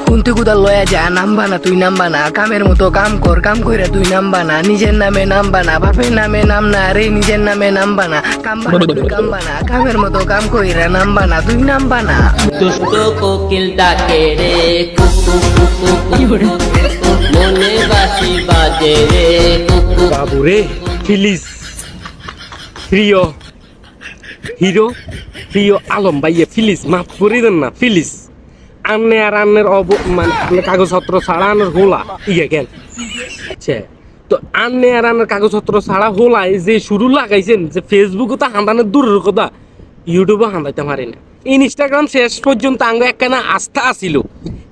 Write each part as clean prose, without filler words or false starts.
কুন্তি কুদাল লয়া যা নামবা না তুই নামবা না, কামের মতো কাম কর, কাম কইরা তুই নামবা না, নিজের নামে নামবা না, বাপের নামে নাম না রে, নিজের নামে নামবা না, কামবা না তুই কামবা না, কামের মতো কাম কইরা নামবা না তুই নামবা না। দুষ্ট কোকিল ডাকে রে কুকু কুকু কুকু, মনে বাসি বাজে রে কুকু। বাবুরে ফিলিস প্রিয় হিরো প্রিয় আলম ভাইয়া ফিলিস মাফ করে দেন না ফিলিস, আন্নে আর আন্নের মানে কাগজপত্র ছাড়া আন্নের হোলা ইয়ে কেন আচ্ছা, তো আন্নে আর আন্নের কাগজপত্র ছাড়া হোলায় যে শুরু লাগাইছেন যে ফেসবুকে তো হান্দানের দূরের কথা, ইউটিউবে হান্দাইতে পারি না, ইনস্টাগ্রাম শেষ পর্যন্ত আঙ্গ একখানা আস্থা আসিল,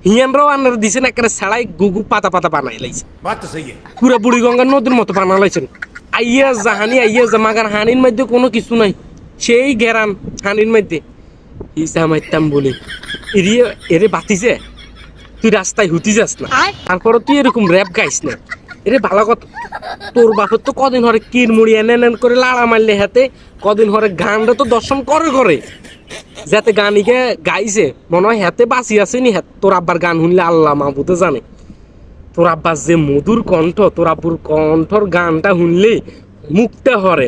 হিয়ানরাও আন্নার দিছেন একটা ছাড়াই গুগু পাতা পাতা বানাই লাইছে, পুরা বুড়ি গঙ্গার নদীর মতো বানা লাইছেন। আইয়া জাহানি আইয়া জামাগার হানির মধ্যে কোনো কিছু নাই, সেই গেরান হানির মধ্যে হিসা মাইতাম বলি এরে বাতিছে, তুই রাস্তায় হুতি যাস না, তারপরে তুই এরকম র্যাপ গাইস না, এরে ভালো কথা। তোর বাপের তো কদিন হরে কির মুড়ি এনে করে লাড়া মারলে হাতে, কদিন হরে গানটা তো দর্শন করে করে যাতে গানিকে গাইছে মনে হয় হাতে বাঁচি আছে নি, তোর আব্বার গান শুনলে আল্লাহ মাহবুদে জানে, তোর আব্বার যে মধুর কণ্ঠ, তোর আব্বুর কণ্ঠর গানটা শুনলে মুক্তা হরে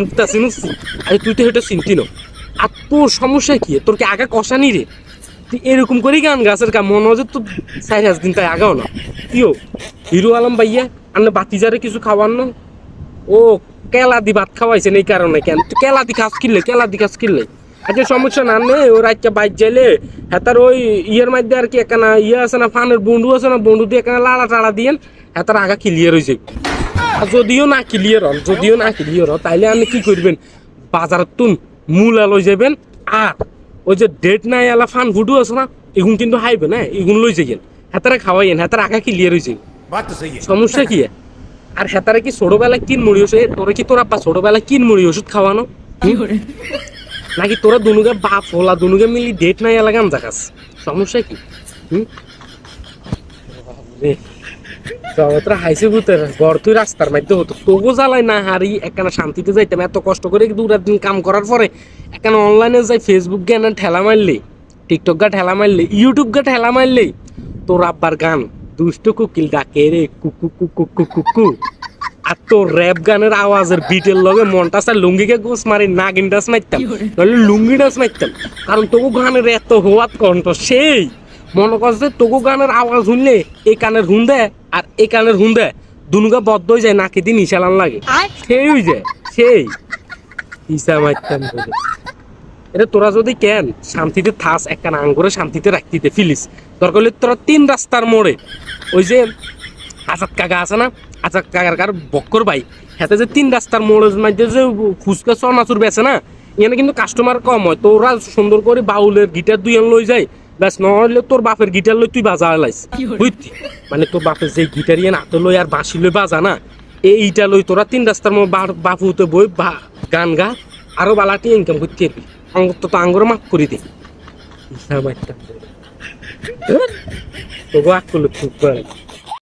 মুক্তা চিনুছি, আরে তুই তো এটা চিনতি না। আর তোর সমস্যা কি, তোর কি আগা কষানি রে, তুই এরকম করেই গান গাছের কা মনে হয় যে তুই 4-5 দিন তাই আগাও না কিও। হিরো আলম ভাইয়া আপনি বাতিজারে কিছু খাওয়ান না, ও কেলা দি ভাত খাওয়াইছেন এই কারণে, কেন তুই কেলা দি খাস কিনলে আচ্ছা সমস্যা না নেই, ওর আজকে বাইক যাইলে হেতার ওই ইয়ের মধ্যে আর কি একখানা ইয়ে আছে না, ফানের বন্ধু আছে না, বন্ধু দিয়ে একখানা লাড়া টাড়া দিয়েন, হেতার আগা ক্লিয়ার হয়েছে। আর যদিও না ক্লিয়ার হন তাইলে আপনি কি করবেন, বাজারের তুন মূলা লই যাবেন, আর ওই যে ডেট নাই এলা ফান ফুডু আছে না, এগুন কিন্তু হাইবে না, এগুন লই যাইয়েন, হেতারে খাওয়াইয়েন, হেতার আগা ক্লিয়ার হয়েছে, সমস্যা কি। আর হেতারে কি ছোটবেলায় কিন মুড়ি ওষুধ, তোরা কি তোর আব্বা ছোটবেলায় কিন মুড়ি ওষুধ খাওয়ানো, নাকি তোরা দুনুকে বাপ হলা দুনুকে মিলি ডেট নাই এলাকান জাগাস, সমস্যা কি। জগতরা হাইসে ভূতের ঘর তুই রাস্তার মধ্যে হতো, তবু জ্বালাই না হারি একখানা শান্তিতে যাইতাম, এত কষ্ট করে 2 দিন কাম করার পরে একখানা অনলাইনে যাই ফেসবুক গে না ঠেলা মারলে, টিকটক গা ঠেলা মারলে, ইউটিউব গা ঠেলা মারলে, তোর আব্বার গান দুষ্ট কোকিল ডাকে রে কুকু কুকু কুকু, আর তোর র্যাপ গানের আওয়াজের বিটের লগে মনটা স্যার লুঙ্গিকে গোস মারি নাগিন ডাস মারতাম, নাহলে লুঙ্গি ডাস মারতাম, কারণ তবু গানের এত হওয়াত কণ্ঠ সেই মনে করছে তবু গানের আওয়াজ শুনলে এই কানের হুন দেয় আর এই কানের হুন দেয় দুনুগা বদ্ধ হয়ে যায়, নাকি দিয়ে নিশালান লাগে, সেই হয়ে যায় সেই হিসা মারতাম বলে। এটা তোরা যদি কেন শান্তিতে থাস একখানা আঙ্গুরে শান্তিতে রাখতিতে ফিলিস, দরকার হলে তোরা 3 রাস্তার মোড়ে ওই যে আজাদ কাকা আছে না, আজাদ কাকার বক্কর ভাই হাতে যে 3 রাস্তার মোড়ের মধ্যে যে ফুচকা চনাচুর বেছে না, এখানে কিন্তু কাস্টমার কম হয়, তোরা সুন্দর করে বাউলের গিটার 2 লই যায় ব্যাস, নহলে তোর বাপের গিটার লই তুই বাজা লাইস বুঝতি, মানে তোর বাপের যে গিটার ইয়ে হাতে লই আর বাঁশি লই বাজা না, এইটা লই তোরা 3 রাস্তার মোড় বাপুতে বই গান গা, আরো বালাটি ইনকাম করতে পারবি, তো আঙ্গুর মাফ করে দে তবু আক করলে খুব